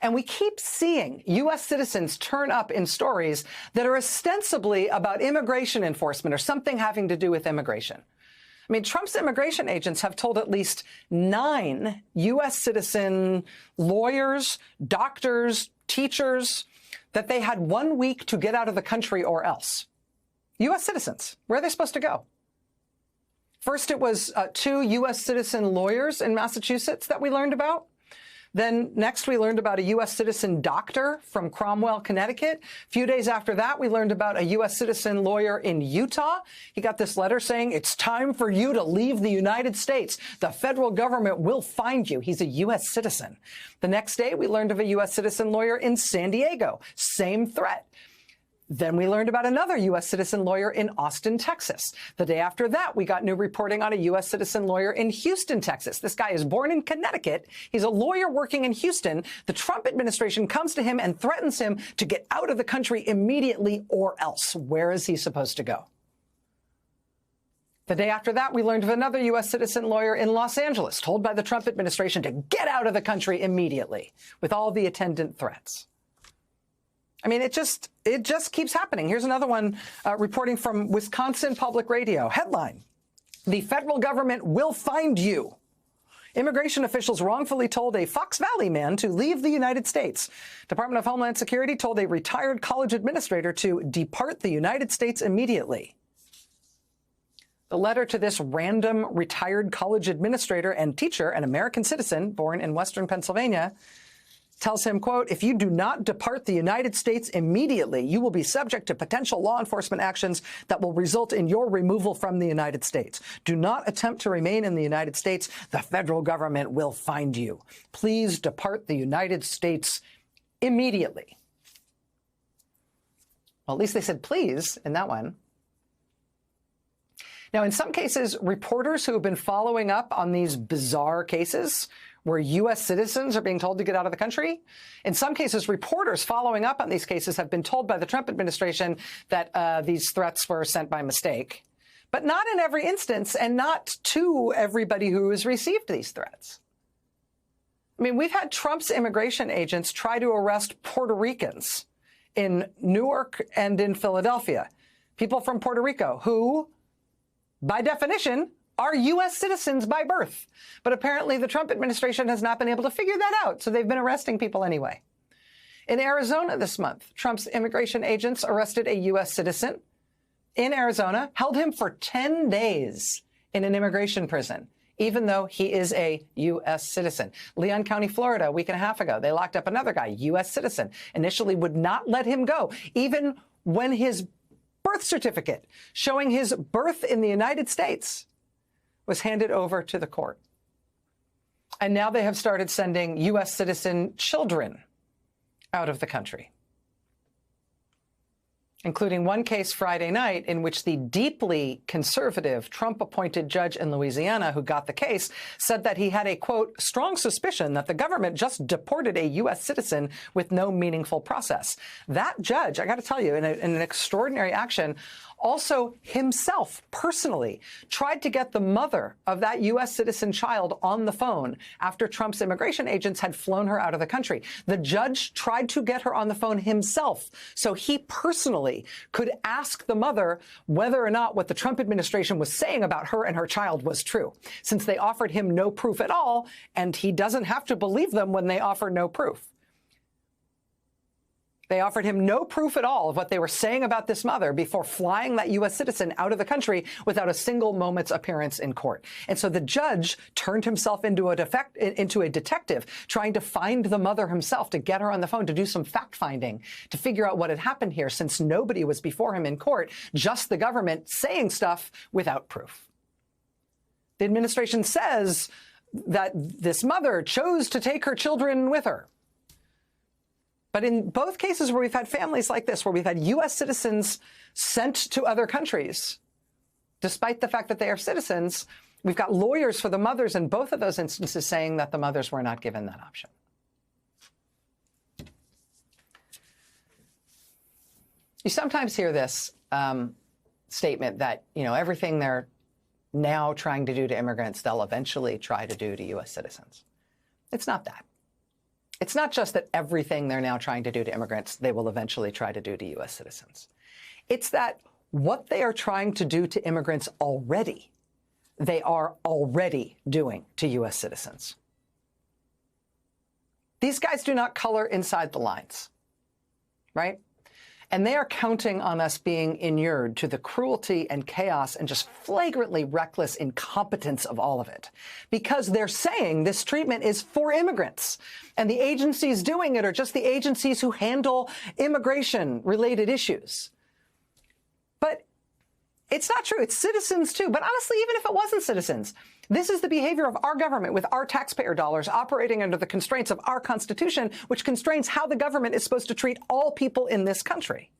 And we keep seeing U.S. citizens turn up in stories that are ostensibly about immigration enforcement or something having to do with immigration. I mean, Trump's immigration agents have told at least 9 U.S. citizen lawyers, doctors, teachers that they had 1 week to get out of the country or else. U.S. citizens, where are they supposed to go? First, it was 2 U.S. citizen lawyers in Massachusetts that we learned about. Then next, we learned about a U.S. citizen doctor from Cromwell, Connecticut. A few days after that, we learned about a U.S. citizen lawyer in Utah. He got this letter saying, it's time for you to leave the United States. The federal government will find you. He's a U.S. citizen. The next day, we learned of a U.S. citizen lawyer in San Diego. Same threat. Then we learned about another U.S. citizen lawyer in Austin, Texas. The day after that, we got new reporting on a U.S. citizen lawyer in Houston, Texas. This guy is born in Connecticut. He's a lawyer working in Houston. The Trump administration comes to him and threatens him to get out of the country immediately or else. Where is he supposed to go? The day after that, we learned of another U.S. citizen lawyer in Los Angeles, told by the Trump administration to get out of the country immediately, with all the attendant threats. I mean, it just keeps happening. Here's another one reporting from Wisconsin Public Radio. Headline, the federal government will find you. Immigration officials wrongfully told a Fox Valley man to leave the United States. Department of Homeland Security told a retired college administrator to depart the United States immediately. The letter to this random retired college administrator and teacher, an American citizen born in Western Pennsylvania, tells him, quote, if you do not depart the United States immediately, you will be subject to potential law enforcement actions that will result in your removal from the United States. Do not attempt to remain in the United States. The federal government will find you. Please depart the United States immediately. Well, at least they said please in that one. Now, in some cases, reporters who have been following up on these bizarre cases where U.S. citizens are being told to get out of the country. In some cases, reporters following up on these cases have been told by the Trump administration that these threats were sent by mistake. But not in every instance, and not to everybody who has received these threats. I mean, we've had Trump's immigration agents try to arrest Puerto Ricans in Newark and in Philadelphia. People from Puerto Rico who, by definition, are U.S. citizens by birth. But apparently the Trump administration has not been able to figure that out, so they've been arresting people anyway. In Arizona this month, Trump's immigration agents arrested a U.S. citizen in Arizona, held him for 10 days in an immigration prison, even though he is a U.S. citizen. Leon County, Florida, a week and a half ago, they locked up another guy, U.S. citizen, initially would not let him go, even when his birth certificate showing his birth in the United States was handed over to the court. And now they have started sending U.S. citizen children out of the country, including one case Friday night in which the deeply conservative Trump-appointed judge in Louisiana who got the case said that he had a, quote, strong suspicion that the government just deported a U.S. citizen with no meaningful process. That judge, I got to tell you, in an extraordinary action, also himself personally tried to get the mother of that U.S. citizen child on the phone after Trump's immigration agents had flown her out of the country. The judge tried to get her on the phone himself so he personally could ask the mother whether or not what the Trump administration was saying about her and her child was true, since they offered him no proof at all, and he doesn't have to believe them when they offer no proof. They offered him no proof at all of what they were saying about this mother before flying that U.S. citizen out of the country without a single moment's appearance in court. And so the judge turned himself into a detective, trying to find the mother himself, to get her on the phone, to do some fact-finding, to figure out what had happened here, since nobody was before him in court, just the government saying stuff without proof. The administration says that this mother chose to take her children with her. But in both cases where we've had families like this, where we've had U.S. citizens sent to other countries, despite the fact that they are citizens, we've got lawyers for the mothers in both of those instances saying that the mothers were not given that option. You sometimes hear this statement that, you know, everything they're now trying to do to immigrants, they'll eventually try to do to U.S. citizens. It's not that. It's not just that everything they're now trying to do to immigrants, they will eventually try to do to U.S. citizens. It's that what they are trying to do to immigrants already, they are already doing to U.S. citizens. These guys do not color inside the lines, right? And they are counting on us being inured to the cruelty and chaos and just flagrantly reckless incompetence of all of it, because they're saying this treatment is for immigrants. And the agencies doing it are just the agencies who handle immigration-related issues. But it's not true. It's citizens, too. But honestly, even if it wasn't citizens, this is the behavior of our government with our taxpayer dollars operating under the constraints of our Constitution, which constrains how the government is supposed to treat all people in this country.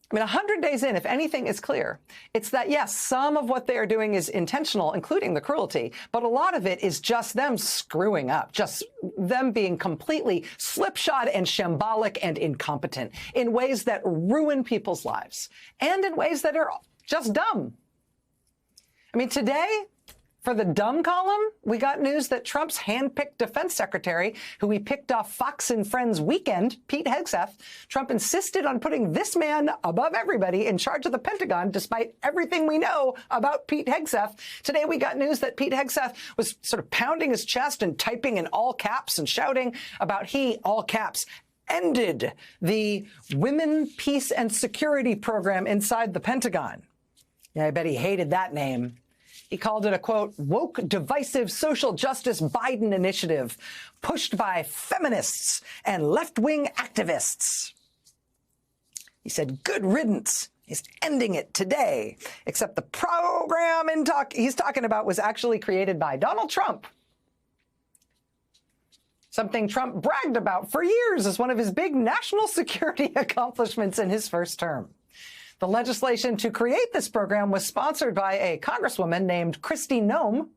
I mean, 100 days in, if anything is clear, it's that, yes, some of what they are doing is intentional, including the cruelty, but a lot of it is just them screwing up, just them being completely slipshod and shambolic and incompetent in ways that ruin people's lives and in ways that are just dumb. I mean, today, for the dumb column, we got news that Trump's hand-picked defense secretary, who he picked off Fox and Friends weekend, Pete Hegseth, Trump insisted on putting this man above everybody in charge of the Pentagon, despite everything we know about Pete Hegseth. Today, we got news that Pete Hegseth was sort of pounding his chest and typing in all caps and shouting about he, all caps, ended the Women, Peace, and Security program inside the Pentagon. Yeah, I bet he hated that name. He called it a, quote, woke, divisive social justice Biden initiative pushed by feminists and left-wing activists. He said, good riddance. He's ending it today. Except the program he's talking about was actually created by Donald Trump. Something Trump bragged about for years as one of his big national security accomplishments in his first term. The legislation to create this program was sponsored by a congresswoman named Kristi Noem.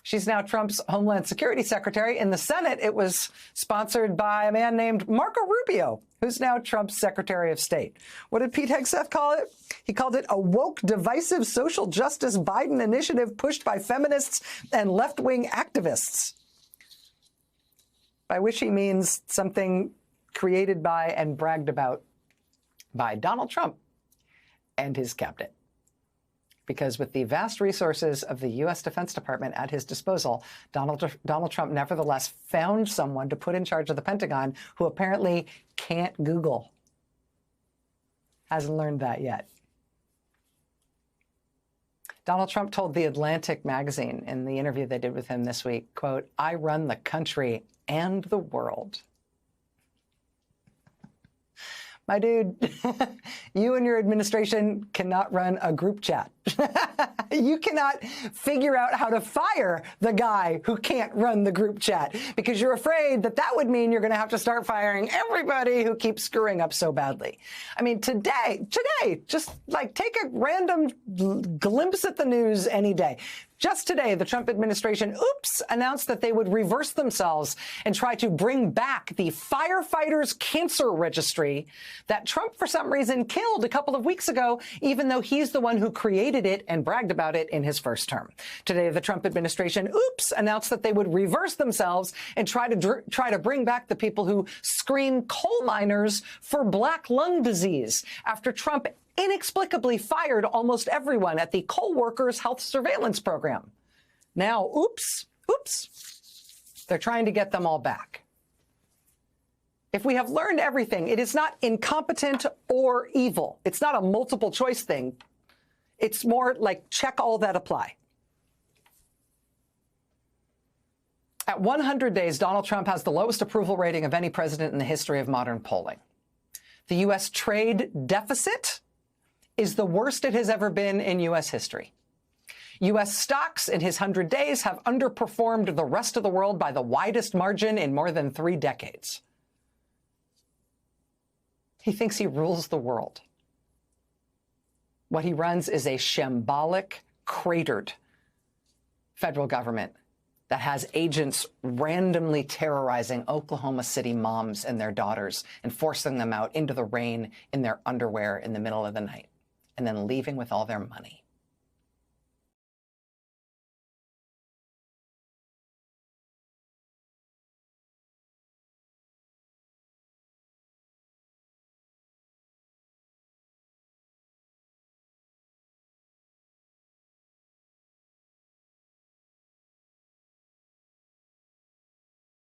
She's now Trump's Homeland Security Secretary. In the Senate, it was sponsored by a man named Marco Rubio, who's now Trump's Secretary of State. What did Pete Hegseth call it? He called it a woke, divisive social justice Biden initiative pushed by feminists and left-wing activists, by which he means something created by and bragged about by Donald Trump and his cabinet. Because with the vast resources of the U.S. Defense Department at his disposal, Donald Trump nevertheless found someone to put in charge of the Pentagon who apparently can't Google. Hasn't learned that yet. Donald Trump told The Atlantic magazine in the interview they did with him this week, quote, I run the country and the world. My dude, you and your administration cannot run a group chat. You cannot figure out how to fire the guy who can't run the group chat because you're afraid that that would mean you're going to have to start firing everybody who keeps screwing up so badly. I mean, today, just like take a random glimpse at the news any day. Just today, the Trump administration, announced that they would reverse themselves and try to bring back the firefighters' cancer registry that Trump, for some reason, killed a couple of weeks ago, even though he's the one who created it and bragged about it in his first term. Today, the Trump administration, announced that they would reverse themselves and try to bring back the people who screen coal miners for black lung disease after Trump inexplicably fired almost everyone at the Coal Workers Health Surveillance Program. Now, they're trying to get them all back. If we have learned everything, it is not incompetent or evil. It's not a multiple choice thing. It's more like check all that apply. At 100 days, Donald Trump has the lowest approval rating of any president in the history of modern polling. The U.S. trade deficit is the worst it has ever been in U.S. history. U.S. stocks in his 100 days have underperformed the rest of the world by the widest margin in more than 3 decades. He thinks he rules the world. What he runs is a shambolic, cratered federal government that has agents randomly terrorizing Oklahoma City moms and their daughters and forcing them out into the rain in their underwear in the middle of the night, and then leaving with all their money.